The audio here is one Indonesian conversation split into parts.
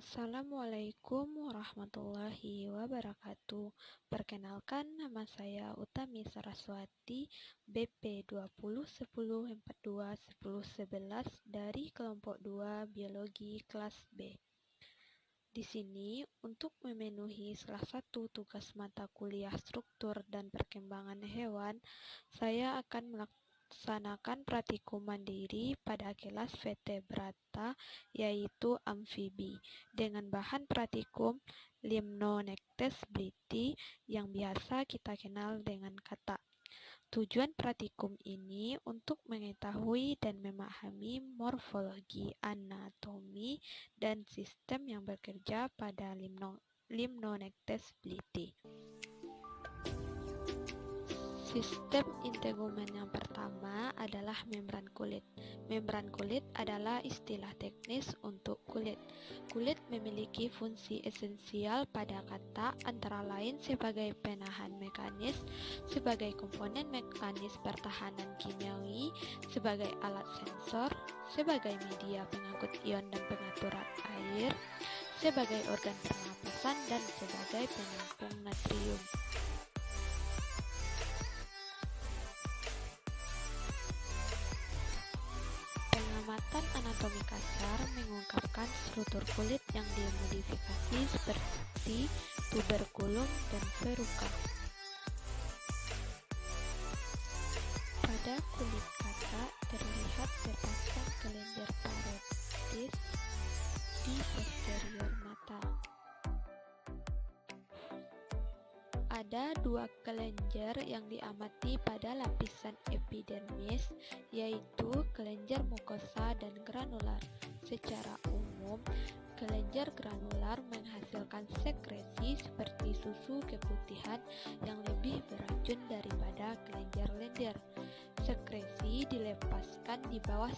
Assalamualaikum warahmatullahi wabarakatuh. Perkenalkan, nama saya Utami Saraswati, BP 2010421011 dari kelompok 2 Biologi kelas B. Di sini, untuk memenuhi salah satu tugas mata kuliah struktur dan perkembangan hewan, saya akan melaksanakan praktikum mandiri pada kelas vertebrata, yaitu amfibi, dengan bahan praktikum Limnonectes bliti yang biasa kita kenal dengan katak. Tujuan praktikum ini untuk mengetahui dan memahami morfologi, anatomi, dan sistem yang bekerja pada Limnonectes bliti. Sistem integumen yang pertama adalah membran kulit. Membran kulit adalah istilah teknis untuk kulit. Kulit memiliki fungsi esensial pada katak, antara lain sebagai penahan mekanis, sebagai komponen mekanis pertahanan kimiawi, sebagai alat sensor, sebagai media pengangkut ion dan pengaturan air, sebagai organ pernapasan, dan sebagai penampung natrium. Pengamatan anatomi kasar mengungkapkan struktur kulit yang dimodifikasi seperti tuberkulum dan verruca. Pada kulit katak terlihat sepasang kelenjar parotis di posterior mata. Ada dua kelenjar yang diamati pada lapisan epidermis, yaitu kelenjar mukosa dan granular. Secara umum, kelenjar granular menghasilkan sekresi seperti susu keputihan yang lebih beracun daripada kelenjar lendir. Sekresi dilepaskan di bawah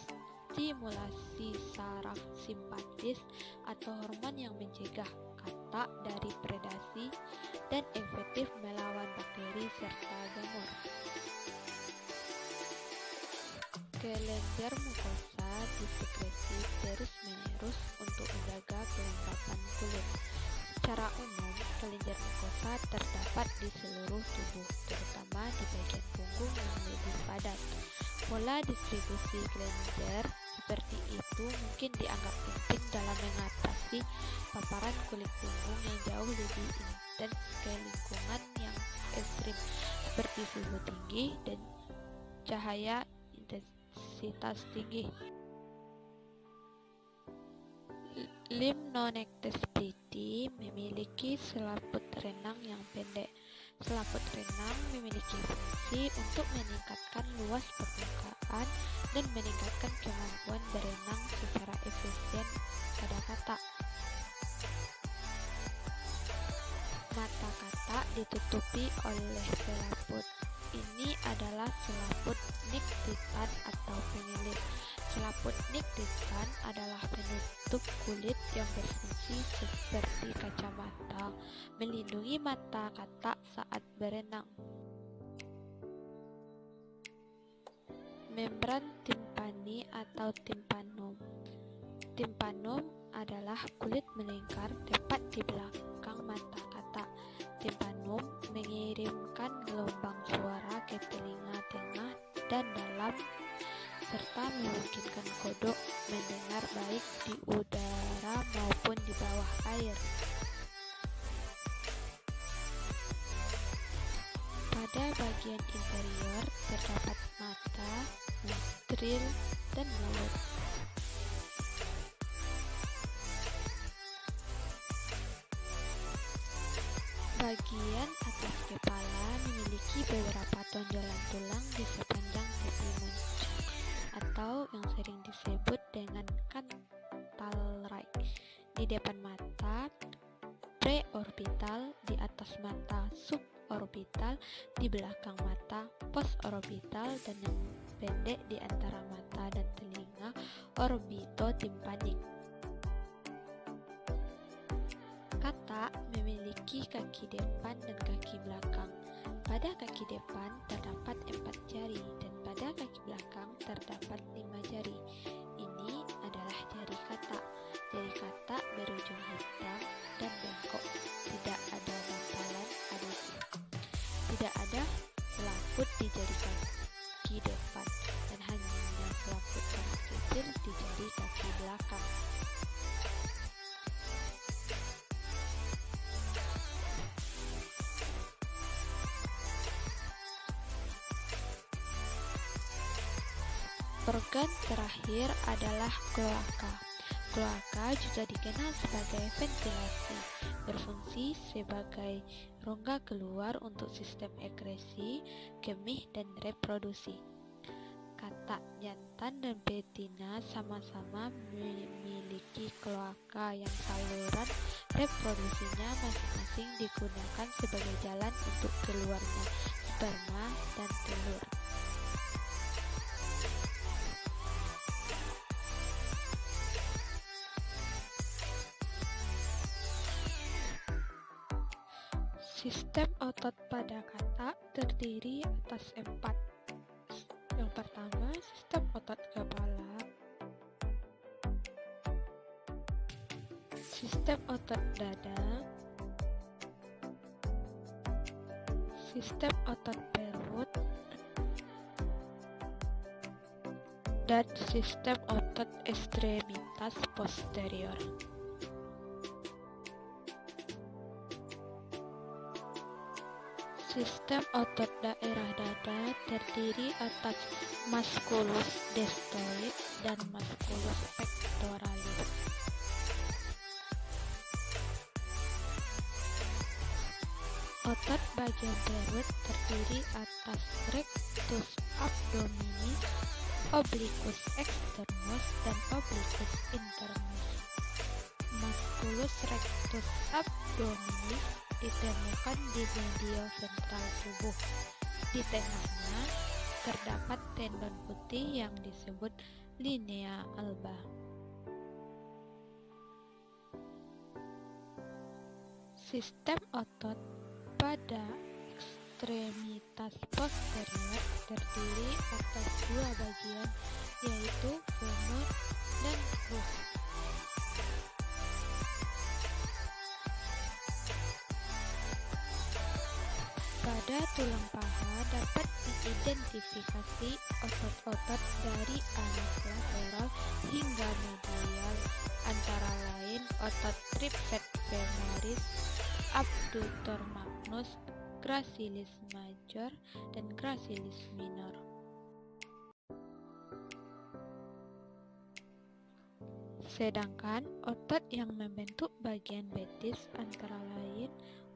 stimulasi saraf simpatis atau hormon yang mencegah katak dari predasi dan efektif melawan bakteri serta jamur. Kelenjar mukosa disekresi terus-menerus untuk menjaga kelembapan kulit. Secara umum, kelenjar mukosa terdapat di seluruh tubuh, terutama di bagian punggung yang lebih padat. Pola distribusi kelenjar seperti itu mungkin dianggap penting dalam mengatasi paparan kulit punggung yang jauh lebih intens ke lingkungan yang ekstrim, seperti suhu tinggi dan cahaya intensitas tinggi. Limnonectes bliti memiliki selaput renang yang pendek. Selaput renang memiliki fungsi untuk meningkatkan luas permukaan dan meningkatkan kemampuan berenang secara efisien pada katak. Mata katak ditutupi oleh selaput. Ini adalah selaput niktitan atau penyelip. Selaput niktitan adalah penutup kulit yang berfungsi seperti kacamata, melindungi mata katak saat berenang. Membran timpani atau timpanum. Timpanum adalah kulit melingkar tepat di belakang mata katak. Timpanum mengirimkan gelombang suara ke telinga tengah dan dalam, serta memungkinkan kodok mendengar baik di udara maupun di bawah air. Pada bagian interior terdapat mata, nostril, dan mulut. Bagian atas kepala memiliki beberapa tonjolan tulang di sepanjang tepi moncong, atau yang sering disebut dengan canthal ray. Di depan mata, preorbital; di atas mata, suborbital; di belakang mata, posorbital; dan yang pendek di antara mata dan telinga, orbitotimpanik. Katak memiliki kaki depan dan kaki belakang. Pada kaki depan terdapat 4 jari dan pada kaki belakang terdapat 5 jari. Ini adalah jari katak. Jari katak berujung selaput di jari kaki depan dan hanya selaput sangat kecil di jari kaki belakang. Organ terakhir adalah kloaka. Kloaka juga dikenal sebagai ventilasi, berfungsi sebagai rongga keluar untuk sistem ekskresi, kemih, dan reproduksi. Katak jantan dan betina sama-sama memiliki kloaka yang saluran reproduksinya masing-masing digunakan sebagai jalan untuk keluarnya sperma dan telur. Sistem otot pada katak terdiri atas 4. Yang pertama, sistem otot kepala, sistem otot dada, sistem otot perut, dan sistem otot ekstremitas posterior. Sistem otot daerah dada terdiri atas musculus deltoid dan musculus pectoralis. Otot bagian perut terdiri atas rectus abdominis, obliquus externus, dan obliquus internus. Musculus rectus abdominis ditemukan di medio ventral tubuh. Di tengahnya terdapat tendon putih yang disebut linea alba. Sistem otot pada ekstremitas posterior terdiri atas 2 bagian, yaitu femur dan ruf. Pada tulang paha dapat diidentifikasi otot-otot dari anas lateral hingga medial, antara lain otot tripset femoris, abductor magnus, gracilis major, dan gracilis minor. Sedangkan otot yang membentuk bagian betis antara lain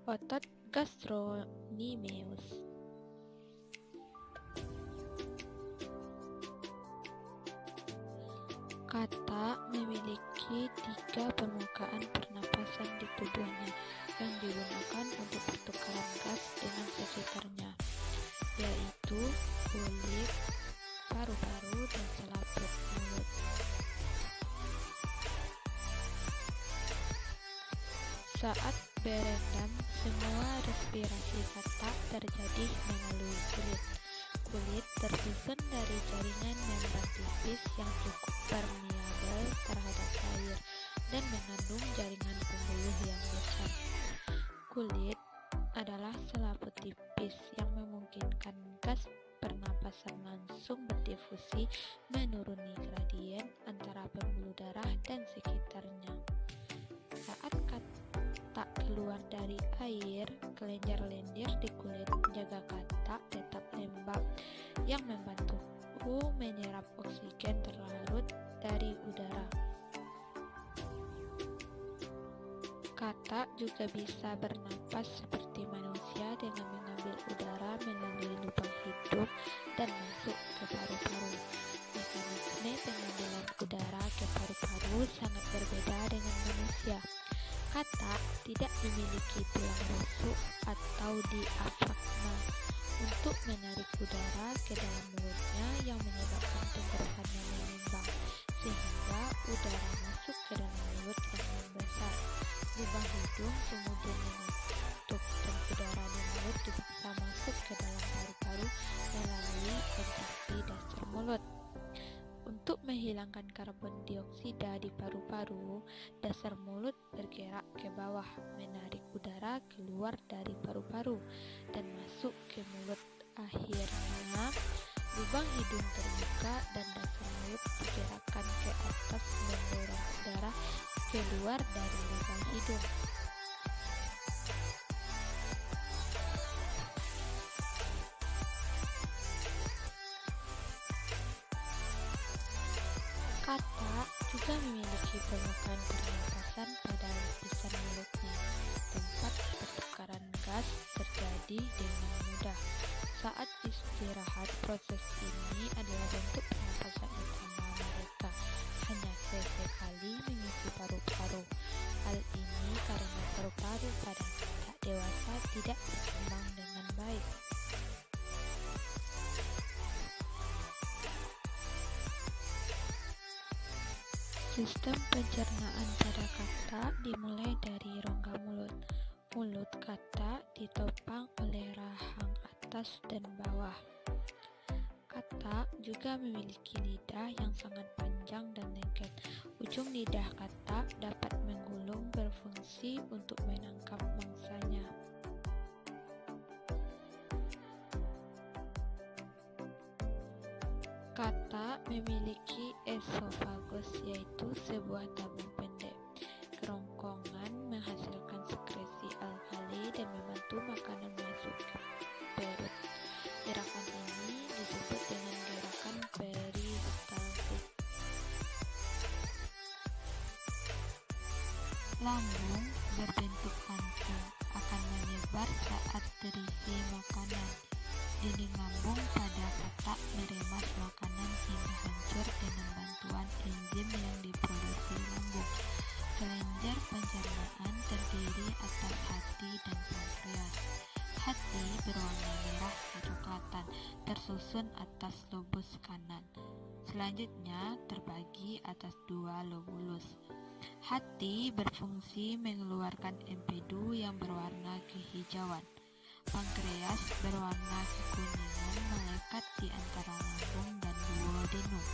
otot gastrocnemius. Katak memiliki 3 permukaan pernapasan di tubuhnya yang digunakan untuk pertukaran gas dengan sekitarnya, yaitu kulit, paru-paru, dan selaput mulut. Saat berendam, semua respirasi katak terjadi melalui kulit. Kulit tersusun dari jaringan membran tipis yang cukup permeabel terhadap air dan mengandung jaringan pembuluh yang besar. Kulit adalah selaput tipis yang memungkinkan gas pernapasan langsung berdifusi menuruni gradien antara pembuluh darah dan sekitarnya. Saat katak keluar dari air, kelenjar lendir di kulit menjaga katak tetap lembab yang membantu menyerap oksigen terlarut dari udara. Katak juga bisa bernapas seperti manusia dengan mengambil udara melalui lubang hidung dan masuk ke paru-paru. Mekanisme pengambilan udara ke paru-paru sangat berbeda dengan manusia. Katak tidak memiliki tulang rusuk atau diafragma untuk menarik udara ke dalam mulutnya yang menyebabkan tenggorokannya mengembang, sehingga udara masuk ke dalam mulut yang membesar. Lubang hidung kemudian menutup dan udara di mulut dipaksa masuk ke dalam paru-paru melalui kontraksi dasar mulut. Untuk menghilangkan karbon dioksida di paru-paru, dasar mulut bergerak ke bawah, menarik udara keluar dari paru-paru dan masuk ke mulut Akhirnya, lubang hidung terbuka dan dasar mulut digerakkan ke atas mendorong udara keluar dari lubang hidung. Katak juga memiliki permukaan pernapasan pada lapisan mulutnya. Tempat pertukaran gas terjadi dengan mudah. Saat istirahat, proses ini adalah bentuk pernapasan utama mereka. Hanya sesekali mengisi paru-paru. Hal ini karena paru-paru pada katak dewasa tidak berkembang dengan baik. Sistem pencernaan pada katak dimulai dari rongga mulut. Mulut katak ditopang oleh rahang atas dan bawah. Katak juga memiliki lidah yang sangat panjang dan lengket. Ujung lidah katak dapat menggulung, berfungsi untuk menangkap mangsanya. Katak memiliki esofagus, yaitu sebuah tabung pendek. Kerongkongan menghasilkan sekresi alkali dan membantu makanan masuk ke perut. Gerakan ini disebut dengan gerakan peristaltik. Lambung berbentuk kantung akan menyebar saat terisi makanan. Dinding lambung pada katak meremas makanan hingga hancur dengan bantuan enzim yang diproduksi lambung. Kelenjar pencernaan terdiri atas hati dan pankreas. Hati berwarna merah kecoklatan, tersusun atas lobus kanan. Selanjutnya terbagi atas dua lobulus. Hati berfungsi mengeluarkan empedu yang berwarna kehijauan. Pankreas berwarna kekuningan melekat di antara lambung dan duodenum.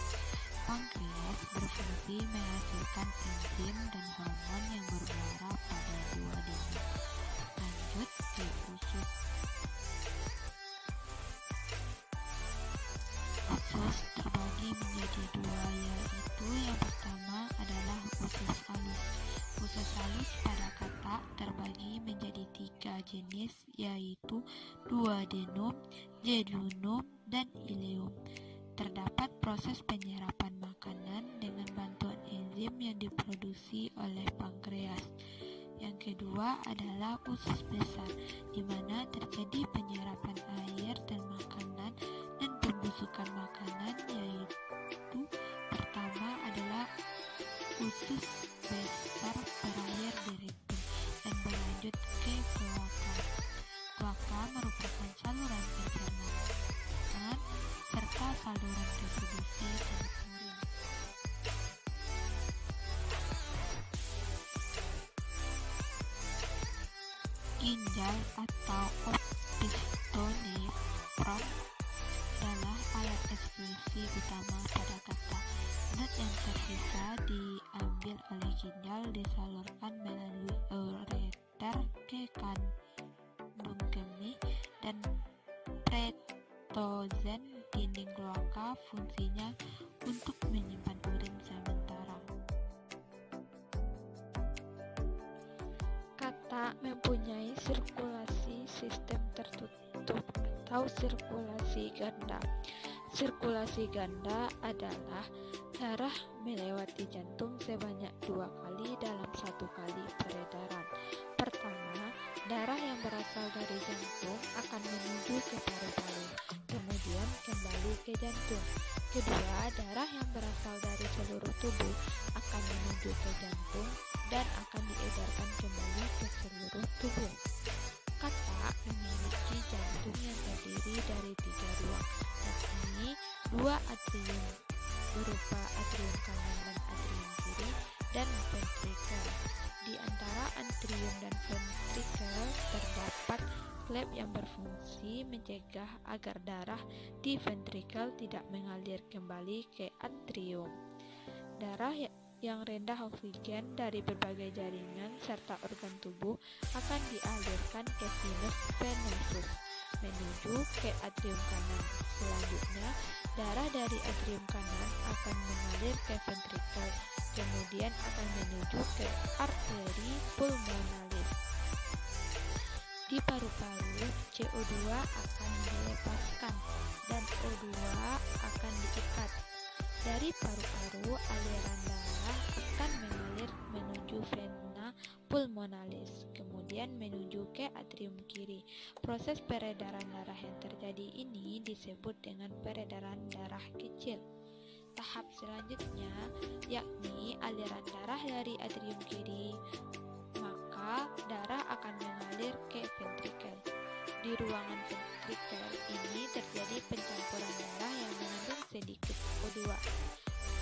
Pankreas berfungsi menghasilkan enzim dan hormon yang bermuara pada duodenum. Lanjut ke usus. Usus terbagi menjadi dua, yaitu yang pertama adalah usus halus. Usus halus pada katak terbagi menjadi 3 jenis, yaitu duodenum, jejunum, dan ileum. Terdapat proses penyerapan makanan dengan bantuan enzim yang diproduksi oleh pankreas. Yang kedua adalah usus besar, di mana terjadi penyerapan air dan makanan dan pembusukan makanan, yaitu pertama adalah usus besar berakhir di rektum dan berlanjut ke kloaka. Kloaka merupakan saluran pencernaan serta saluran reproduksi dan urin. Ginjal atau opistonefron adalah alat ekskresi utama pada katak. Zat yang tersisa diambil oleh ginjal, disalurkan melalui ureter ke kandung kemih dan pretozen dinding kloaka, fungsinya untuk menyimpan urin sementara. Katak mempunyai sirkulasi sistem tertutup atau sirkulasi ganda. Sirkulasi ganda adalah darah melewati jantung sebanyak 2 kali dalam 1 kali peredaran. Pertama, darah yang berasal dari jantung akan menuju ke paru-paru, kemudian kembali ke jantung. Kedua, darah yang berasal dari seluruh tubuh akan menuju ke jantung dan akan diedarkan kembali ke seluruh tubuh. Katak memiliki jantung yang terdiri dari 3 ruang, yakni 2 atrium berupa atrium kanan dan atrium kiri, dan ventrikel. Di antara atrium dan ventrikel terdapat klep yang berfungsi mencegah agar darah di ventrikel tidak mengalir kembali ke atrium. Darah yang rendah oksigen dari berbagai jaringan serta organ tubuh akan dialirkan ke sinus venosus. menuju ke atrium kanan. Selanjutnya, darah dari atrium kanan akan mengalir ke ventrikel, kemudian akan menuju ke arteri pulmonalis. Di paru-paru, CO2 akan dilepaskan dan O2 akan diikat. Dari paru-paru, aliran darah akan mengalir menuju vena pulmonalis, kemudian menuju ke atrium kiri. Proses peredaran darah yang terjadi ini disebut dengan peredaran darah kecil. Tahap selanjutnya yakni aliran darah dari atrium kiri, maka darah akan mengalir ke ventrikel. Di ruangan ventrikel ini terjadi pencampuran darah yang mengandung sedikit O2.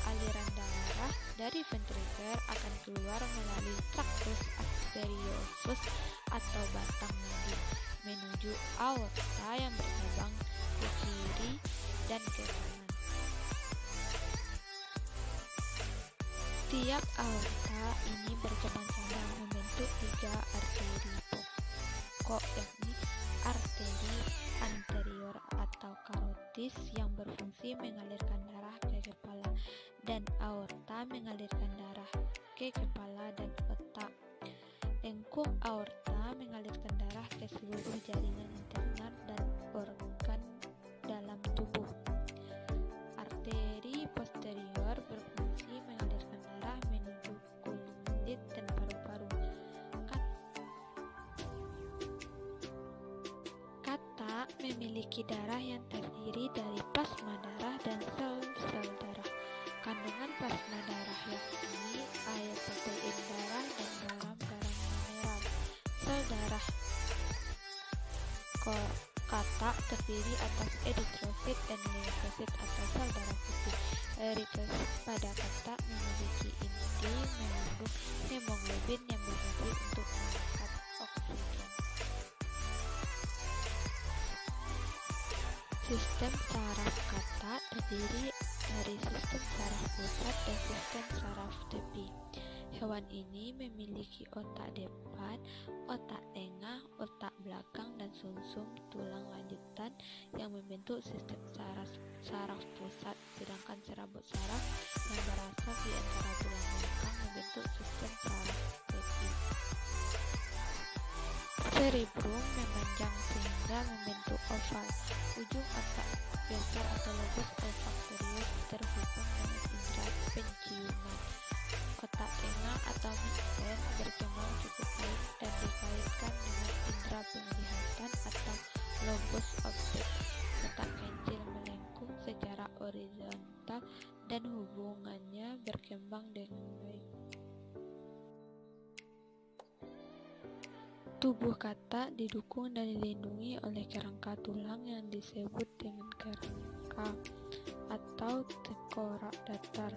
Aliran darah dari ventrikel akan keluar melalui traktus arteriosus atau batang nadi menuju aorta yang bercabang ke kiri dan ke kanan. Tiap aorta ini bercabang-cabang membentuk 3 arteri pokok, yakni arteri anterior atau karotis yang berfungsi mengalirkan darah ke kepala, dan aorta mengalirkan darah ke kepala dan otak. Lengkung aorta mengalirkan darah ke seluruh jaringan internal dan organ dalam tubuh. Arteri posterior berfungsi mengalirkan darah menuju kulit dan paru-paru. Kata memiliki darah yang terdiri dari plasma darah dan sel-sel darah. Kandungan plasma darah yakni air protein darah dan garam-garam mineral. Sel darah kata terdiri atas eritrosit dan leukosit atau sel darah putih. Eritrosit pada kata memiliki inti mengandung hemoglobin yang berfungsi untuk mengangkat oksigen. Sistem saraf kata terdiri dari sistem saraf pusat dan sistem saraf tepi. Hewan ini memiliki otak depan, otak tengah, otak belakang, dan sumsum tulang lanjutan yang membentuk sistem saraf pusat, sedangkan serabut saraf yang berasal di antara tulang belakang membentuk sistem saraf tepi. Cerebrum memanjang sehingga membentuk oval. Ujung otak besar atau lobus olfaktorius terhubung dengan indera penciuman. Otak tengah atau midbrain berkembang cukup baik dan dikaitkan dengan indera penglihatan atau lobus optik. Otak kencil melengkung secara horizontal dan hubungannya berkembang dengan baik. Tubuh kata didukung dan dilindungi oleh kerangka tulang yang disebut dengan kerangka atau tengkorak datar,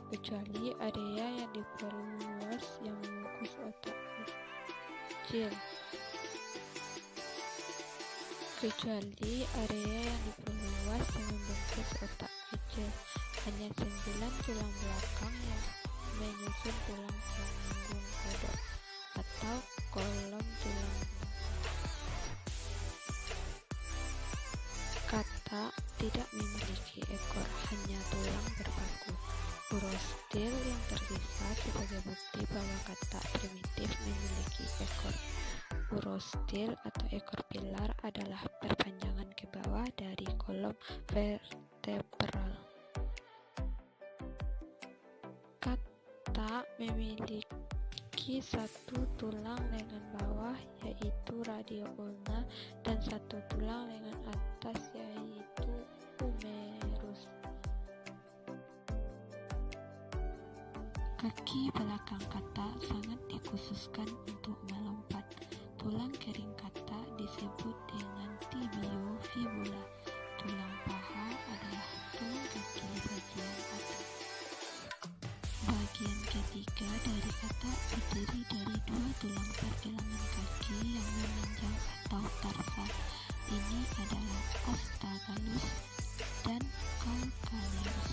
kecuali area yang diperluas yang membungkus otak kecil. Hanya 9 tulang belakang yang menyusun tulang punggung kodok atau kolom tulang. Kata tidak memiliki ekor, hanya tulang berpaku. Urostil yang tersisa sebagai bukti bahwa kata primitif memiliki ekor. Urostil atau ekor pilar adalah perpanjangan ke bawah dari kolom vertebral. Kata memiliki satu tulang lengan bawah yaitu radio ulna dan satu tulang lengan atas yaitu humerus. Kaki belakang kata sangat dikhususkan untuk melompat. Tulang kering kata disebut dengan tibiofibula. Tulang paha adalah tulang kaki bagian atas. Bagian ketiga dari kata terdiri dari 2 tulang pergelangan kaki yang memanjang atau tarsa. Ini adalah astragalus dan calcaneus.